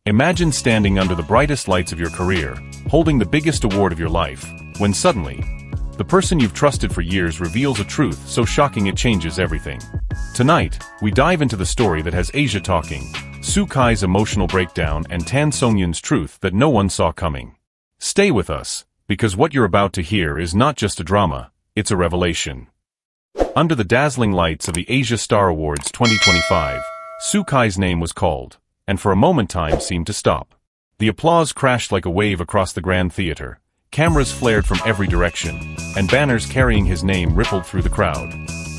Imagine standing under the brightest lights of your career, holding the biggest award of your life, when suddenly, the person you've trusted for years reveals a truth so shocking it changes everything. Tonight, we dive into the story that has Asia talking, Soo Kai's emotional breakdown and Tan Songyun's truth that no one saw coming. Stay with us, because what you're about to hear is not just a drama, it's a revelation. Under the dazzling lights of the Asia Star Awards 2025, Soo Kai's name was called, and for a moment time seemed to stop. The applause crashed like a wave across the Grand Theater, cameras flared from every direction, and banners carrying his name rippled through the crowd.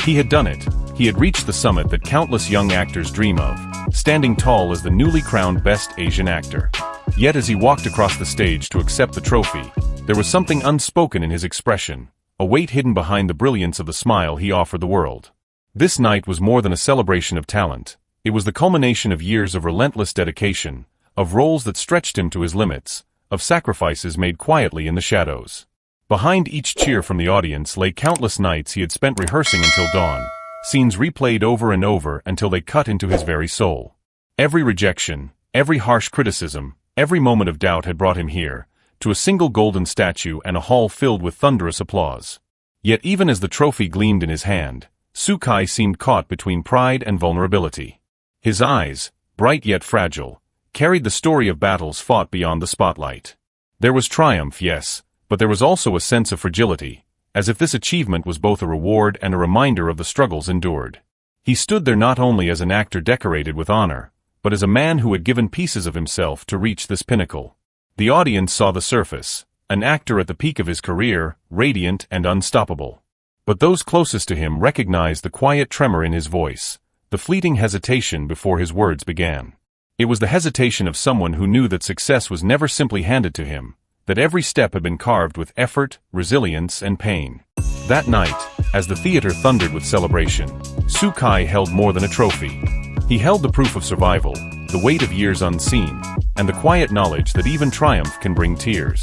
He had done it. He had reached the summit that countless young actors dream of, standing tall as the newly crowned Best Asian Actor. Yet as he walked across the stage to accept the trophy, there was something unspoken in his expression, a weight hidden behind the brilliance of the smile he offered the world. This night was more than a celebration of talent. It was the culmination of years of relentless dedication, of roles that stretched him to his limits, of sacrifices made quietly in the shadows. Behind each cheer from the audience lay countless nights he had spent rehearsing until dawn, scenes replayed over and over until they cut into his very soul. Every rejection, every harsh criticism, every moment of doubt had brought him here, to a single golden statue and a hall filled with thunderous applause. Yet even as the trophy gleamed in his hand, Soo Kai seemed caught between pride and vulnerability. His eyes, bright yet fragile, carried the story of battles fought beyond the spotlight. There was triumph, yes, but there was also a sense of fragility, as if this achievement was both a reward and a reminder of the struggles endured. He stood there not only as an actor decorated with honor, but as a man who had given pieces of himself to reach this pinnacle. The audience saw the surface, an actor at the peak of his career, radiant and unstoppable. But those closest to him recognized the quiet tremor in his voice, the fleeting hesitation before his words began. It was the hesitation of someone who knew that success was never simply handed to him, that every step had been carved with effort, resilience, and pain. That night, as the theater thundered with celebration, Soo Kai held more than a trophy. He held the proof of survival, the weight of years unseen, and the quiet knowledge that even triumph can bring tears.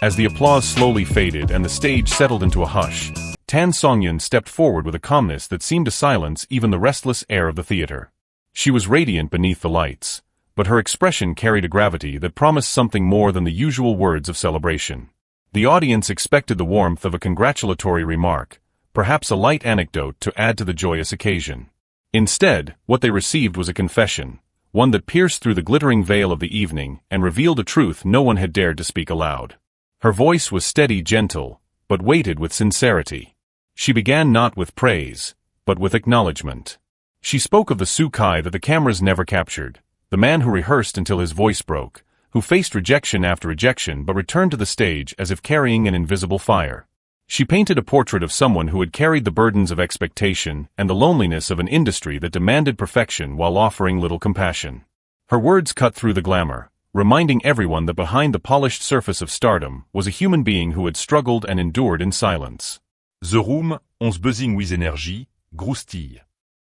As the applause slowly faded and the stage settled into a hush, Tan Songyun stepped forward with a calmness that seemed to silence even the restless air of the theater. She was radiant beneath the lights, but her expression carried a gravity that promised something more than the usual words of celebration. The audience expected the warmth of a congratulatory remark, perhaps a light anecdote to add to the joyous occasion. Instead, what they received was a confession, one that pierced through the glittering veil of the evening and revealed a truth no one had dared to speak aloud. Her voice was steady, gentle, but weighted with sincerity. She began not with praise, but with acknowledgement. She spoke of the Soo Kai that the cameras never captured, the man who rehearsed until his voice broke, who faced rejection after rejection but returned to the stage as if carrying an invisible fire. She painted a portrait of someone who had carried the burdens of expectation and the loneliness of an industry that demanded perfection while offering little compassion. Her words cut through the glamour, reminding everyone that behind the polished surface of stardom was a human being who had struggled and endured in silence. The room, ons buzzing with energy, groustille.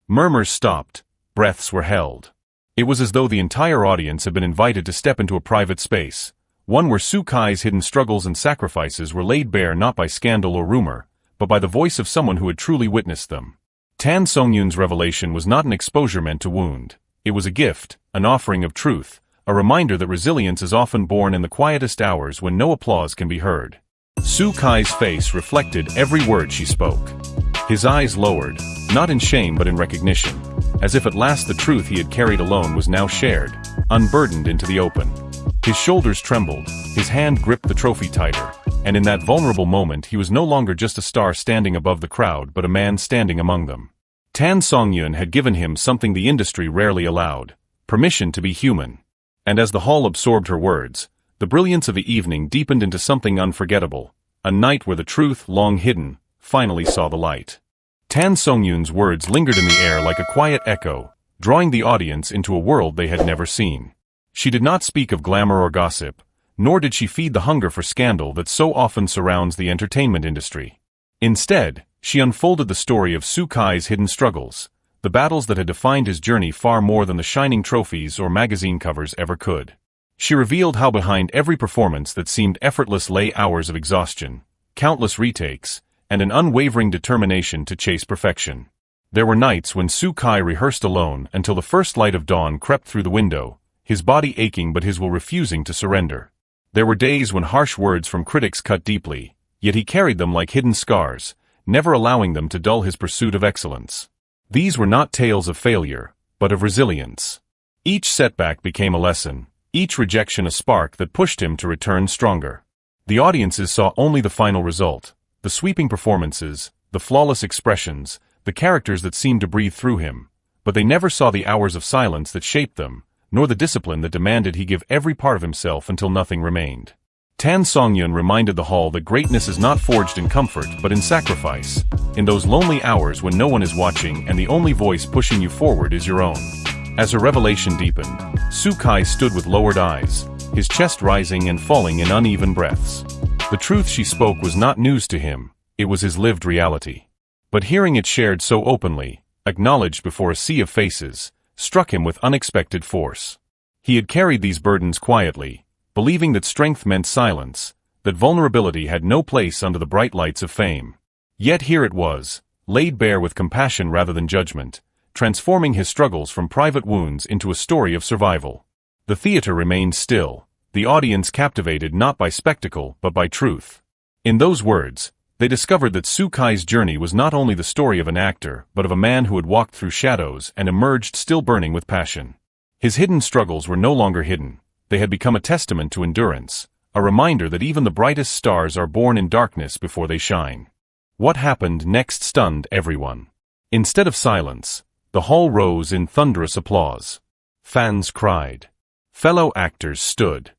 Murmurs stopped, breaths were held. It was as though the entire audience had been invited to step into a private space, one where Soo Kai's hidden struggles and sacrifices were laid bare not by scandal or rumor, but by the voice of someone who had truly witnessed them. Tan Songyun's revelation was not an exposure meant to wound. It was a gift, an offering of truth, a reminder that resilience is often born in the quietest hours when no applause can be heard. Soo Kai's face reflected every word she spoke. His eyes lowered, not in shame but in recognition, as if at last the truth he had carried alone was now shared, unburdened into the open. His shoulders trembled, his hand gripped the trophy tighter, and in that vulnerable moment he was no longer just a star standing above the crowd but a man standing among them. Tan Songyun had given him something the industry rarely allowed, permission to be human. And as the hall absorbed her words, the brilliance of the evening deepened into something unforgettable, a night where the truth, long hidden, finally saw the light. Tan Songyun's words lingered in the air like a quiet echo, drawing the audience into a world they had never seen. She did not speak of glamour or gossip, nor did she feed the hunger for scandal that so often surrounds the entertainment industry. Instead, she unfolded the story of Soo Kai's hidden struggles, the battles that had defined his journey far more than the shining trophies or magazine covers ever could. She revealed how behind every performance that seemed effortless lay hours of exhaustion, countless retakes, and an unwavering determination to chase perfection. There were nights when Soo Kai rehearsed alone until the first light of dawn crept through the window, his body aching but his will refusing to surrender. There were days when harsh words from critics cut deeply, yet he carried them like hidden scars, never allowing them to dull his pursuit of excellence. These were not tales of failure, but of resilience. Each setback became a lesson, each rejection a spark that pushed him to return stronger. The audiences saw only the final result, the sweeping performances, the flawless expressions, the characters that seemed to breathe through him, but they never saw the hours of silence that shaped them, nor the discipline that demanded he give every part of himself until nothing remained. Songyun reminded the hall that greatness is not forged in comfort but in sacrifice, in those lonely hours when no one is watching and the only voice pushing you forward is your own. As her revelation deepened, Kai stood with lowered eyes, his chest rising and falling in uneven breaths. The truth she spoke was not news to him, it was his lived reality. But hearing it shared so openly, acknowledged before a sea of faces, struck him with unexpected force. He had carried these burdens quietly, believing that strength meant silence, that vulnerability had no place under the bright lights of fame. Yet here it was, laid bare with compassion rather than judgment, transforming his struggles from private wounds into a story of survival. The theater remained still, the audience captivated not by spectacle but by truth. In those words, they discovered that Kai's journey was not only the story of an actor but of a man who had walked through shadows and emerged still burning with passion. His hidden struggles were no longer hidden, they had become a testament to endurance, a reminder that even the brightest stars are born in darkness before they shine. What happened next stunned everyone. Instead of silence, the hall rose in thunderous applause. Fans cried. Fellow actors stood.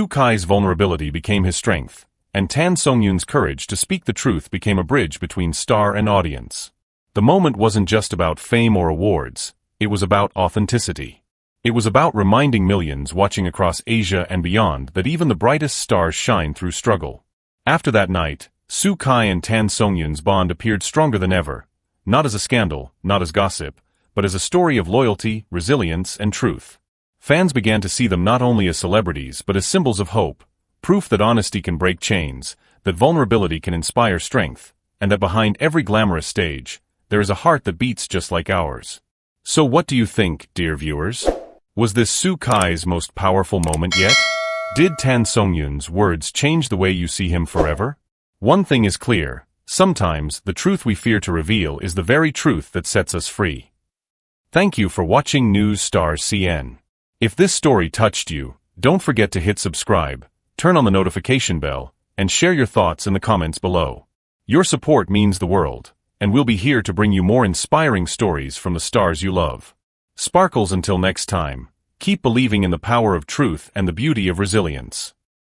Kai's vulnerability became his strength, and Songyun's courage to speak the truth became a bridge between star and audience. The moment wasn't just about fame or awards, it was about authenticity. It was about reminding millions watching across Asia and beyond that even the brightest stars shine through struggle. After that night, Kai and Songyun's bond appeared stronger than ever, not as a scandal, not as gossip, but as a story of loyalty, resilience, and truth. Fans began to see them not only as celebrities but as symbols of hope, proof that honesty can break chains, that vulnerability can inspire strength, and that behind every glamorous stage, there is a heart that beats just like ours. So what do you think, dear viewers? Was this Kai's most powerful moment yet? Did Songyun's words change the way you see him forever? One thing is clear, sometimes the truth we fear to reveal is the very truth that sets us free. Thank you for watching News Star CN. If this story touched you, don't forget to hit subscribe, turn on the notification bell, and share your thoughts in the comments below. Your support means the world, and we'll be here to bring you more inspiring stories from the stars you love. Sparkles until next time, keep believing in the power of truth and the beauty of resilience.